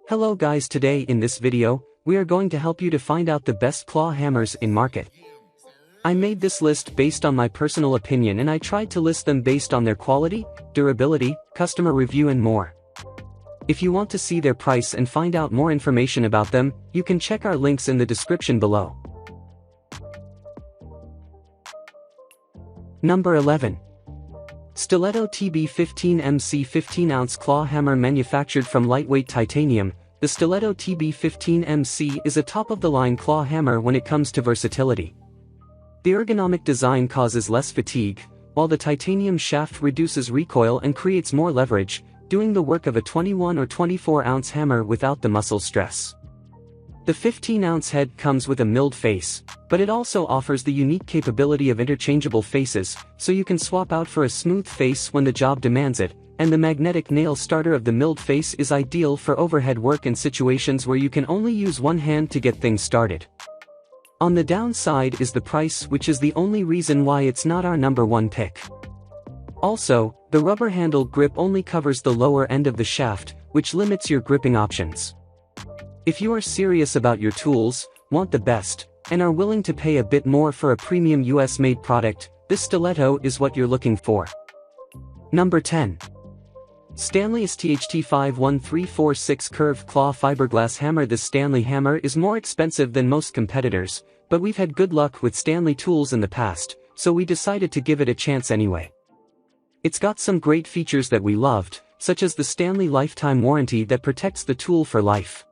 Hello guys, today in this video, we are going to help you to find out the best claw hammers in market. I made this list based on my personal opinion and I tried to list them based on their quality, durability, customer review and more. If you want to see their price and find out more information about them, you can check our links in the description below. Number 11. Stiletto TB15MC 15-ounce claw hammer manufactured from lightweight titanium. The Stiletto TB15MC is a top-of-the-line claw hammer when it comes to versatility. The ergonomic design causes less fatigue, while the titanium shaft reduces recoil and creates more leverage, doing the work of a 21 or 24-ounce hammer without the muscle stress. The 15-ounce head comes with a milled face, but it also offers the unique capability of interchangeable faces, so you can swap out for a smooth face when the job demands it, and the magnetic nail starter of the milled face is ideal for overhead work in situations where you can only use one hand to get things started. On the downside is the price, which is the only reason why it's not our number one pick. Also, the rubber handle grip only covers the lower end of the shaft, which limits your gripping options. If you are serious about your tools, want the best, and are willing to pay a bit more for a premium US-made product, this stiletto is what you're looking for. Number 10. Stanley STHT51346 Curved Claw Fiberglass Hammer. This Stanley hammer is more expensive than most competitors, but we've had good luck with Stanley tools in the past, so we decided to give it a chance anyway. It's got some great features that we loved, such as the Stanley lifetime warranty that protects the tool for life.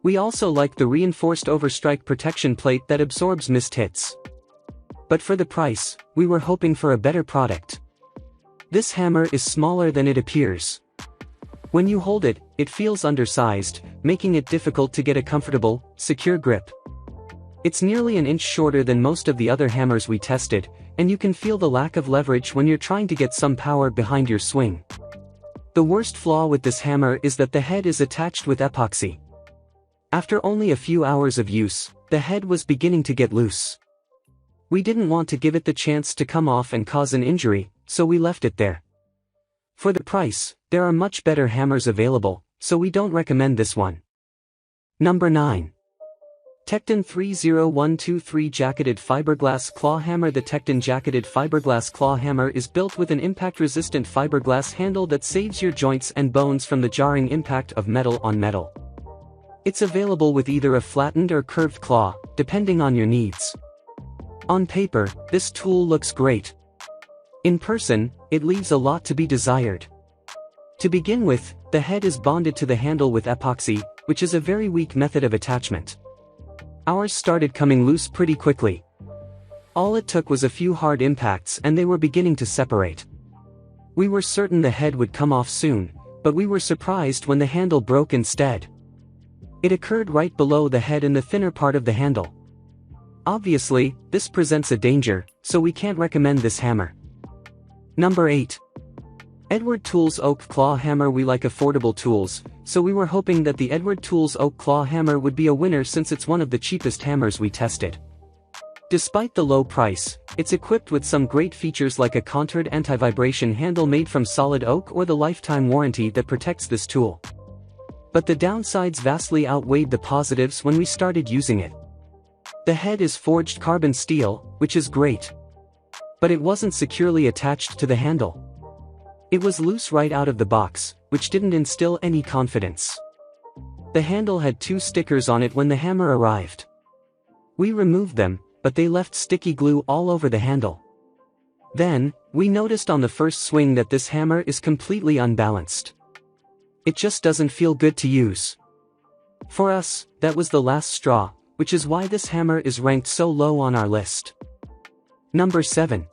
We also like the reinforced overstrike protection plate that absorbs missed hits. But for the price, we were hoping for a better product. This hammer is smaller than it appears. When you hold it, it feels undersized, making it difficult to get a comfortable, secure grip. It's nearly an inch shorter than most of the other hammers we tested, and you can feel the lack of leverage when you're trying to get some power behind your swing. The worst flaw with this hammer is that the head is attached with epoxy. After only a few hours of use, the head was beginning to get loose. We didn't want to give it the chance to come off and cause an injury, so we left it there. For the price, there are much better hammers available, so we don't recommend this one. Number 9. Tekton 30123 Jacketed Fiberglass Claw Hammer. The Tekton Jacketed Fiberglass Claw Hammer is built with an impact-resistant fiberglass handle that saves your joints and bones from the jarring impact of metal on metal. It's available with either a flattened or curved claw, depending on your needs. On paper, this tool looks great. In person, it leaves a lot to be desired. To begin with, the head is bonded to the handle with epoxy, which is a very weak method of attachment. Ours started coming loose pretty quickly. All it took was a few hard impacts and they were beginning to separate. We were certain the head would come off soon, but we were surprised when the handle broke instead. It occurred right below the head in the thinner part of the handle. Obviously, this presents a danger, so we can't recommend this hammer. Number 8. Edward Tools Oak Claw Hammer. We like affordable tools, so we were hoping that the Edward Tools Oak Claw Hammer would be a winner since it's one of the cheapest hammers we tested. Despite the low price, it's equipped with some great features like a contoured anti-vibration handle made from solid oak or the lifetime warranty that protects this tool. But the downsides vastly outweighed the positives when we started using it. The head is forged carbon steel, which is great. But it wasn't securely attached to the handle. It was loose right out of the box, which didn't instill any confidence. The handle had 2 stickers on it when the hammer arrived. We removed them, but they left sticky glue all over the handle. Then, we noticed on the first swing that this hammer is completely unbalanced. It just doesn't feel good to use. For us, that was the last straw, which is why this hammer is ranked so low on our list. Number 7.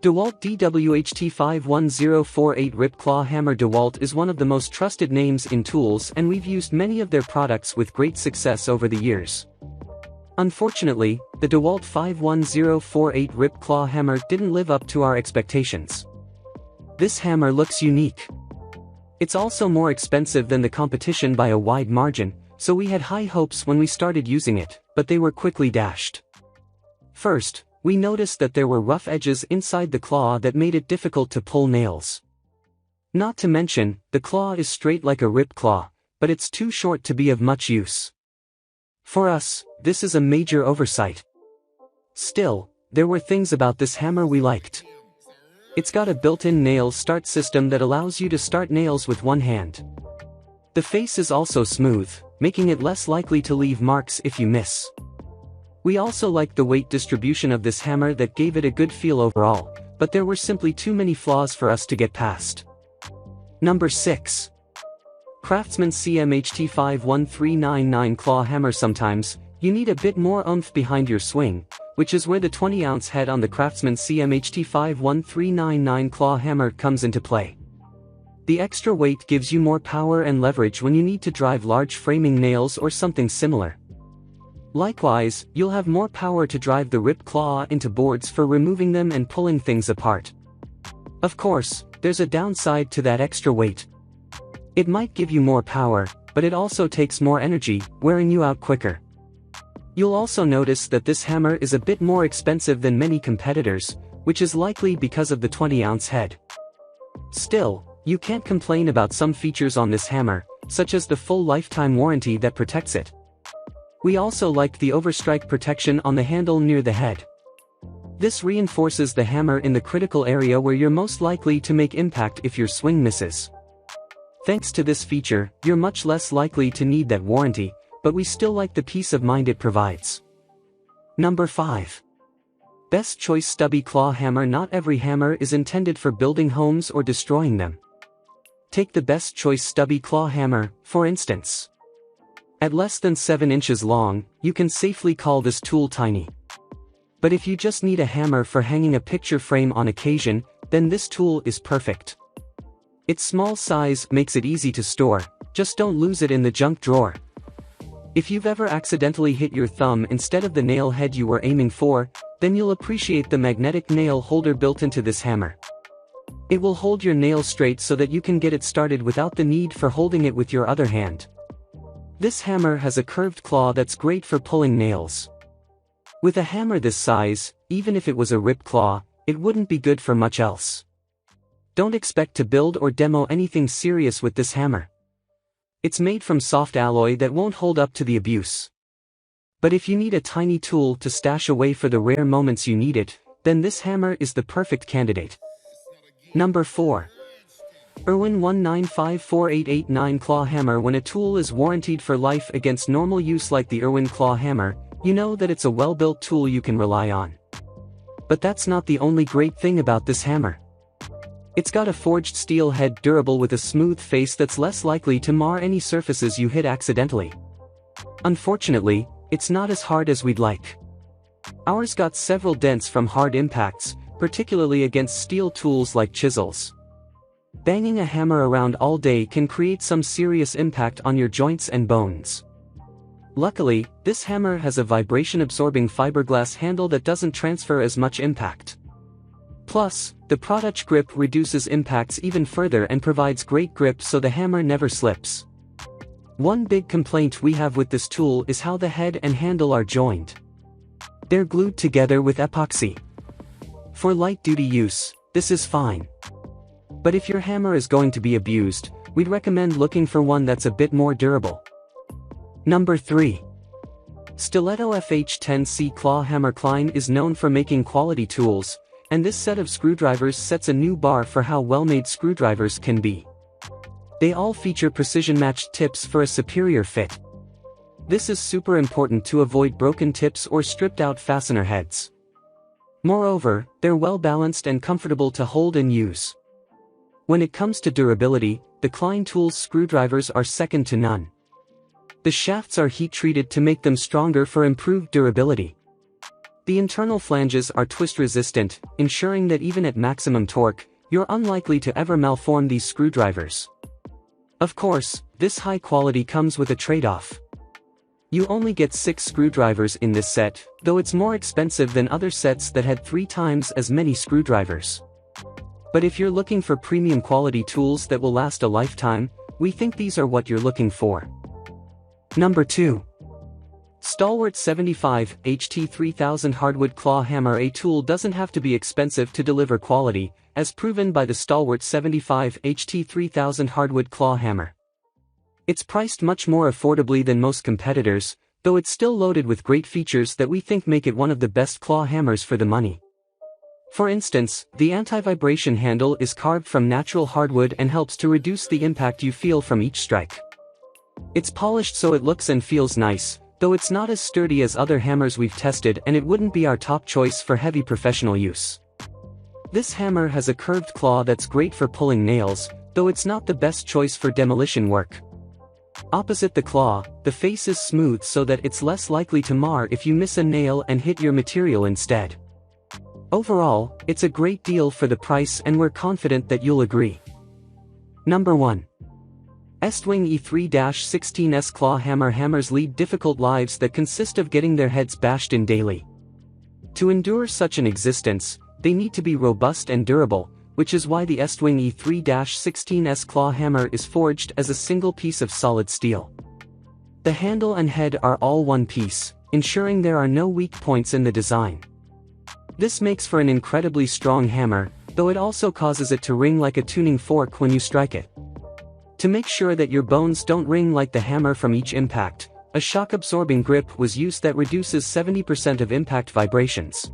DeWalt DWHT51048 Rip Claw Hammer. DeWalt is one of the most trusted names in tools and we've used many of their products with great success over the years. Unfortunately, the DeWalt 51048 Rip Claw Hammer didn't live up to our expectations. This hammer looks unique. It's also more expensive than the competition by a wide margin, so we had high hopes when we started using it, but they were quickly dashed. First, we noticed that there were rough edges inside the claw that made it difficult to pull nails. Not to mention, the claw is straight like a rip claw, but it's too short to be of much use. For us, this is a major oversight. Still, there were things about this hammer we liked. It's got a built-in nail start system that allows you to start nails with one hand. The face is also smooth, making it less likely to leave marks if you miss. We also liked the weight distribution of this hammer that gave it a good feel overall, but there were simply too many flaws for us to get past. Number 6. Craftsman CMHT51399 Claw Hammer. Sometimes, you need a bit more oomph behind your swing, which is where the 20-ounce head on the Craftsman CMHT51399 Claw Hammer comes into play. The extra weight gives you more power and leverage when you need to drive large framing nails or something similar. Likewise, you'll have more power to drive the ripped claw into boards for removing them and pulling things apart. Of course, there's a downside to that extra weight. It might give you more power, but it also takes more energy, wearing you out quicker. You'll also notice that this hammer is a bit more expensive than many competitors, which is likely because of the 20-ounce head. Still, you can't complain about some features on this hammer, such as the full lifetime warranty that protects it. We also liked the overstrike protection on the handle near the head. This reinforces the hammer in the critical area where you're most likely to make impact if your swing misses. Thanks to this feature, you're much less likely to need that warranty, but we still like the peace of mind it provides. Number 5. Best Choice Stubby Claw Hammer. Not every hammer is intended for building homes or destroying them. Take the Best Choice Stubby Claw Hammer, for instance. At less than 7 inches long, you can safely call this tool tiny. But if you just need a hammer for hanging a picture frame on occasion, then this tool is perfect. Its small size makes it easy to store, just don't lose it in the junk drawer. If you've ever accidentally hit your thumb instead of the nail head you were aiming for, then you'll appreciate the magnetic nail holder built into this hammer. It will hold your nail straight so that you can get it started without the need for holding it with your other hand. This hammer has a curved claw that's great for pulling nails. With a hammer this size, even if it was a ripped claw, it wouldn't be good for much else. Don't expect to build or demo anything serious with this hammer. It's made from soft alloy that won't hold up to the abuse. But if you need a tiny tool to stash away for the rare moments you need it, then this hammer is the perfect candidate. Number 4. Irwin 1954889 Claw Hammer. When a tool is warranted for life against normal use like the Irwin Claw Hammer, you know that it's a well-built tool you can rely on. But that's not the only great thing about this hammer. It's got a forged steel head durable with a smooth face that's less likely to mar any surfaces you hit accidentally. Unfortunately, it's not as hard as we'd like. Ours got several dents from hard impacts, particularly against steel tools like chisels. Banging a hammer around all day can create some serious impact on your joints and bones. Luckily, this hammer has a vibration-absorbing fiberglass handle that doesn't transfer as much impact. Plus, the product grip reduces impacts even further and provides great grip so the hammer never slips. One big complaint we have with this tool is how the head and handle are joined. They're glued together with epoxy. For light-duty use, this is fine. But if your hammer is going to be abused, we'd recommend looking for one that's a bit more durable. Number 3. Stiletto FH10C Claw Hammer. Klein is known for making quality tools, and this set of screwdrivers sets a new bar for how well-made screwdrivers can be. They all feature precision-matched tips for a superior fit. This is super important to avoid broken tips or stripped-out fastener heads. Moreover, they're well-balanced and comfortable to hold and use. When it comes to durability, the Klein Tools screwdrivers are second to none. The shafts are heat-treated to make them stronger for improved durability. The internal flanges are twist-resistant, ensuring that even at maximum torque, you're unlikely to ever malform these screwdrivers. Of course, this high quality comes with a trade-off. You only get 6 screwdrivers in this set, though it's more expensive than other sets that had 3 times as many screwdrivers. But if you're looking for premium quality tools that will last a lifetime, we think these are what you're looking for. Number 2. Stalwart 75 HT3000 Hardwood Claw Hammer. A tool doesn't have to be expensive to deliver quality, as proven by the Stalwart 75 HT3000 Hardwood Claw Hammer. It's priced much more affordably than most competitors, though it's still loaded with great features that we think make it one of the best claw hammers for the money. For instance, the anti-vibration handle is carved from natural hardwood and helps to reduce the impact you feel from each strike. It's polished so it looks and feels nice, though it's not as sturdy as other hammers we've tested, and it wouldn't be our top choice for heavy professional use. This hammer has a curved claw that's great for pulling nails, though it's not the best choice for demolition work. Opposite the claw, the face is smooth so that it's less likely to mar if you miss a nail and hit your material instead. Overall, it's a great deal for the price, and we're confident that you'll agree. Number 1. Estwing E3-16S Claw Hammer. Hammers lead difficult lives that consist of getting their heads bashed in daily. To endure such an existence, they need to be robust and durable, which is why the Estwing E3-16S Claw Hammer is forged as a single piece of solid steel. The handle and head are all one piece, ensuring there are no weak points in the design. This makes for an incredibly strong hammer, though it also causes it to ring like a tuning fork when you strike it. To make sure that your bones don't ring like the hammer from each impact, a shock-absorbing grip was used that reduces 70% of impact vibrations.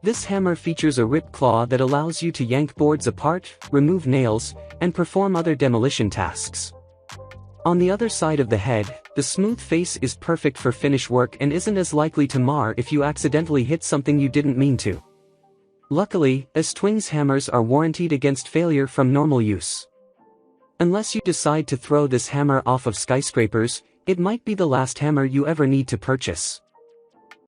This hammer features a rip claw that allows you to yank boards apart, remove nails, and perform other demolition tasks. On the other side of the head, the smooth face is perfect for finish work and isn't as likely to mar if you accidentally hit something you didn't mean to. Luckily, Estwing's hammers are warranted against failure from normal use. Unless you decide to throw this hammer off of skyscrapers, it might be the last hammer you ever need to purchase.